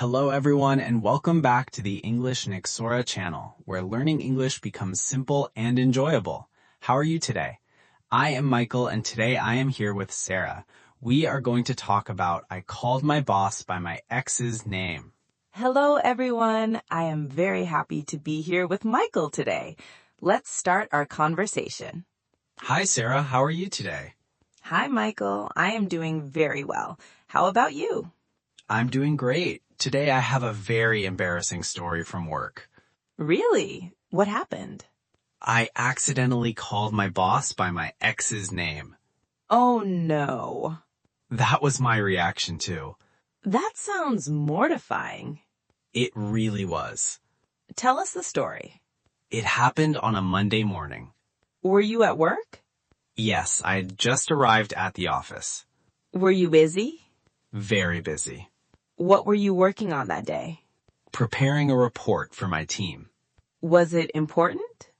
Hello everyone and welcome back to the English Nexora channel, where learning English becomes simple and enjoyable. How are you today? I am Michael and today I am here with Sarah. We are going to talk about I called my boss by my ex's name. Hello everyone, I am very happy to be here with Michael today. Let's start our conversation. Hi Sarah, how are you today? Hi Michael, I am doing very well. How about you? I'm doing great. Today I have a very embarrassing story from work. Really? What happened? I accidentally called my boss by my ex's name. Oh no. That was my reaction too. That sounds mortifying. It really was. Tell us the story. It happened on a Monday morning. Were you at work? Yes, I had just arrived at the office. Were you busy? Very busy. What were you working on that day? Preparing a report for my team. Was it important?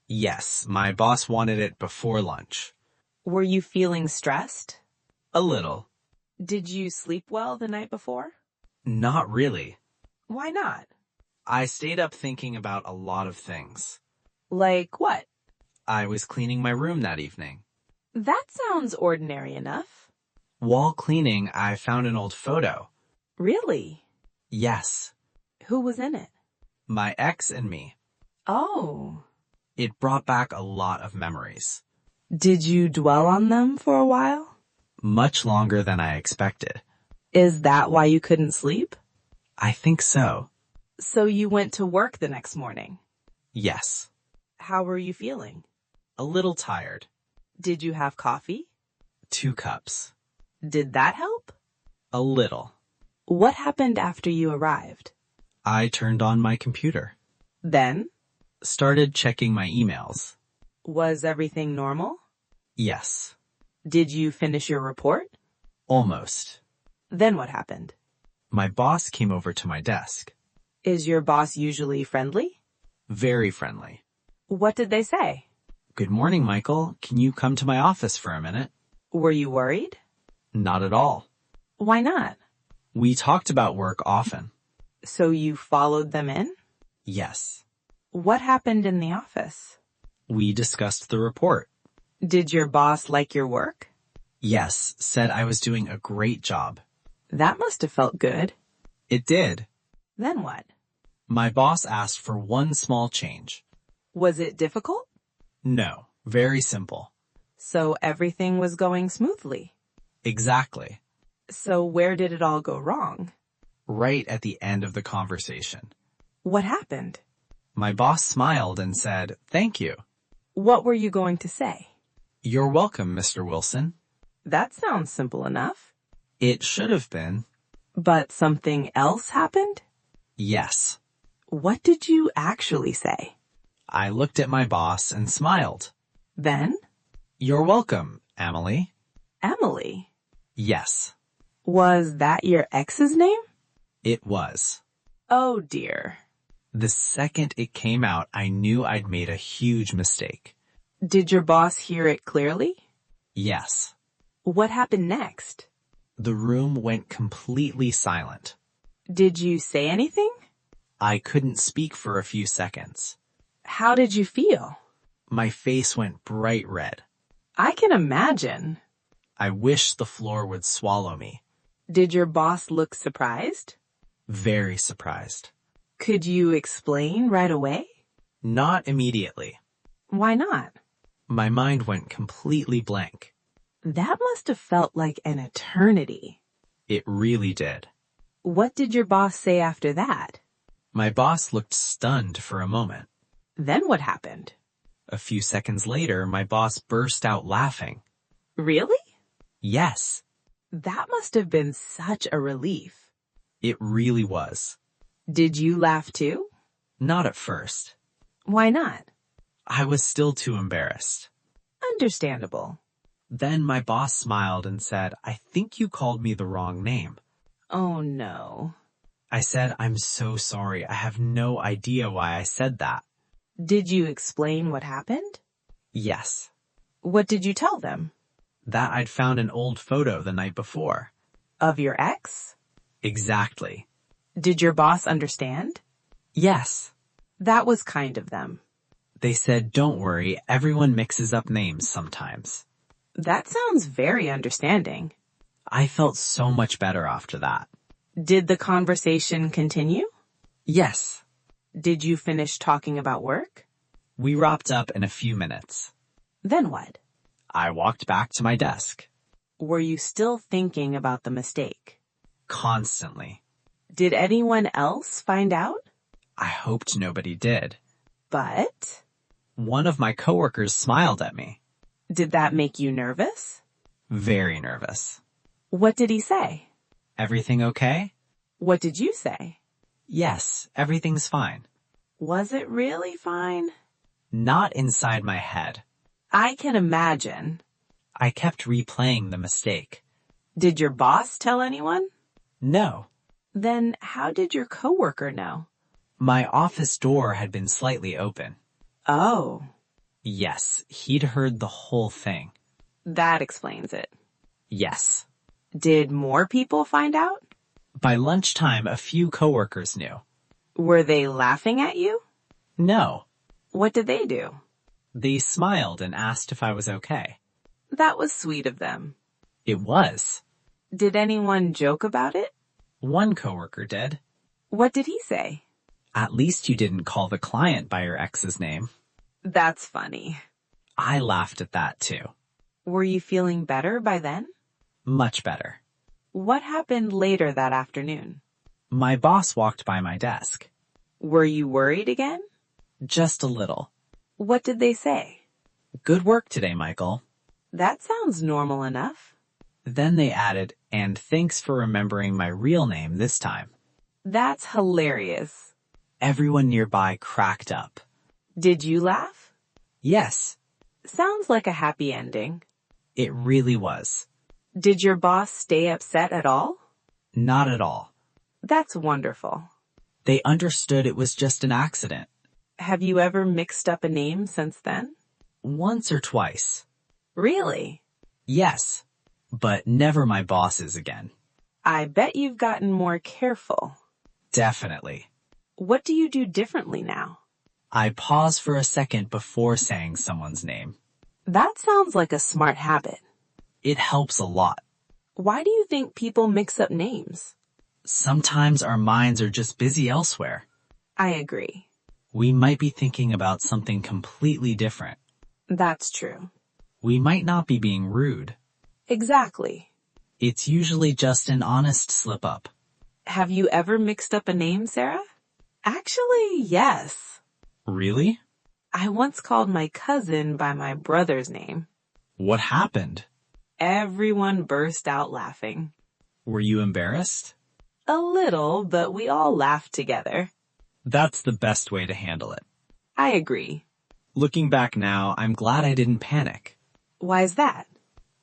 Yes, my boss wanted it before lunch. Were you feeling stressed? A little. Did you sleep well the night before? Not really. Why not? I stayed up thinking about a lot of things. Like what? I was cleaning my room that evening. That sounds ordinary enough. While cleaning, I found an old photo. Really? Yes, Who was in it? my ex and me. Oh. It brought back a lot of memories. Did you dwell on them for a while? Much longer than I expected. Is that why you couldn't sleep? I think so. So you went to work the next morning. Yes. How were you feeling? A little tired. Did you have coffee? 2 cups. Did that help? A little. What happened after you arrived? I turned on my computer. Then? Started checking my emails. Was everything normal? Yes. Did you finish your report? Almost. Then what happened? My boss came over to my desk. Is your boss usually friendly? Very friendly. What did they say? Good morning, Michael. Can you come to my office for a minute? Were you worried? Not at all. Why not? We talked about work often. So you followed them in? Yes. What happened in the office? We discussed the report. Did your boss like your work? Yes, said I was doing a great job. That must have felt good. It did. Then what? My boss asked for one small change. Was it difficult? No, very simple. So everything was going smoothly. Exactly. So where did it all go wrong? Right at the end of the conversation. What happened? My boss smiled and said, "Thank you." What were you going to say? You're welcome, Mr. Wilson. That sounds simple enough. It should have been. But something else happened? Yes. What did you actually say? I looked at my boss and smiled. Then? You're welcome, Emily. Emily. Yes, Was that your ex's name? it was. Oh dear. The second it came out, I knew I'd made a huge mistake. Did your boss hear it clearly? Yes. What happened next? The room went completely silent. Did you say anything? I couldn't speak for a few seconds. How did you feel? My face went bright red. I can imagine. I wished the floor would swallow me. Did your boss look surprised? Very surprised. Could you explain right away? Not immediately. Why not? My mind went completely blank. That must have felt like an eternity. It really did. What did your boss say after that? My boss looked stunned for a moment. Then what happened? A few seconds later, my boss burst out laughing. Really? Yes, That must have been such a relief. it really was. Did you laugh too? Not at first. Why not? I was still too embarrassed. Understandable. Then my boss smiled and said, "I think you called me the wrong name." Oh no. I said, "I'm so sorry. I have no idea why I said that." Did you explain what happened? Yes, What did you tell them? that I'd found an old photo the night before. Of your ex? Exactly. Did your boss understand? Yes. That was kind of them. They said, don't worry, everyone mixes up names sometimes. That sounds very understanding. I felt so much better after that. Did the conversation continue? Yes. Did you finish talking about work? We wrapped up in a few minutes. Then what? I walked back to my desk. Were you still thinking about the mistake? Constantly. Did anyone else find out? I hoped nobody did. But One of my coworkers smiled at me. did that make you nervous? Very nervous. What did he say? Everything okay? What did you say? Yes, everything's fine. Was it really fine? Not inside my head. I can imagine. I kept replaying the mistake. Did your boss tell anyone? No. Then how did your coworker know? My office door had been slightly open. Oh, Yes, he'd heard the whole thing. that explains it. Yes. Did more people find out? By lunchtime, a few coworkers knew. Were they laughing at you? No. What did they do? They smiled and asked if I was okay. That was sweet of them. It was. Did anyone joke about it? One coworker did. What did he say? At least you didn't call the client by your ex's name. That's funny. I laughed at that too. Were you feeling better by then? Much better. What happened later that afternoon? My boss walked by my desk. Were you worried again? Just a little. What did they say? Good work today, Michael. That sounds normal enough. Then they added, and thanks for remembering my real name this time. That's hilarious. Everyone nearby cracked up. Did you laugh? Yes, Sounds like a happy ending. it really was. Did your boss stay upset at all? Not at all. That's wonderful. They understood it was just an accident. Have you ever mixed up a name since then? Once or twice. Really? Yes, but never my boss's again. I bet you've gotten more careful. Definitely. What do you do differently now? I pause for a second before saying someone's name. That sounds like a smart habit. It helps a lot. Why do you think people mix up names? Sometimes our minds are just busy elsewhere. I agree. We might be thinking about something completely different. That's true. We might not be being rude. Exactly. It's usually just an honest slip-up. Have you ever mixed up a name, Sarah? Actually, yes. Really? I once called my cousin by my brother's name. What happened? Everyone burst out laughing. Were you embarrassed? A little, but we all laughed together. That's the best way to handle it. I agree. Looking back now, I'm glad I didn't panic. Why is that?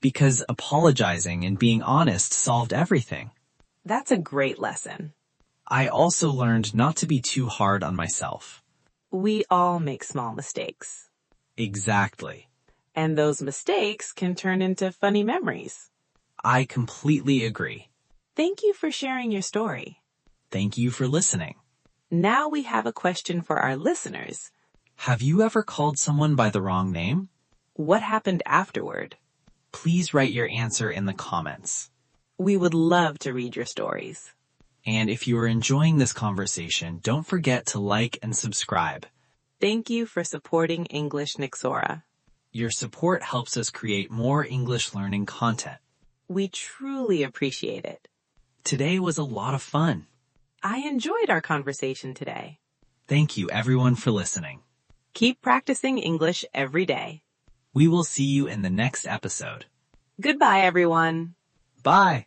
Because apologizing and being honest solved everything. That's a great lesson. I also learned not to be too hard on myself. We all make small mistakes. Exactly. And those mistakes can turn into funny memories. I completely agree. Thank you for sharing your story. Thank you for listening. Now we have a question for our listeners. Have you ever called someone by the wrong name? What happened afterward? Please write your answer in the comments. We would love to read your stories. And if you are enjoying this conversation, don't forget to like and subscribe. Thank you for supporting English Nexora. Your support helps us create more English learning content. We truly appreciate it. Today was a lot of fun. I enjoyed our conversation today. Thank you everyone for listening. Keep practicing English every day. We will see you in the next episode. Goodbye, everyone. Bye.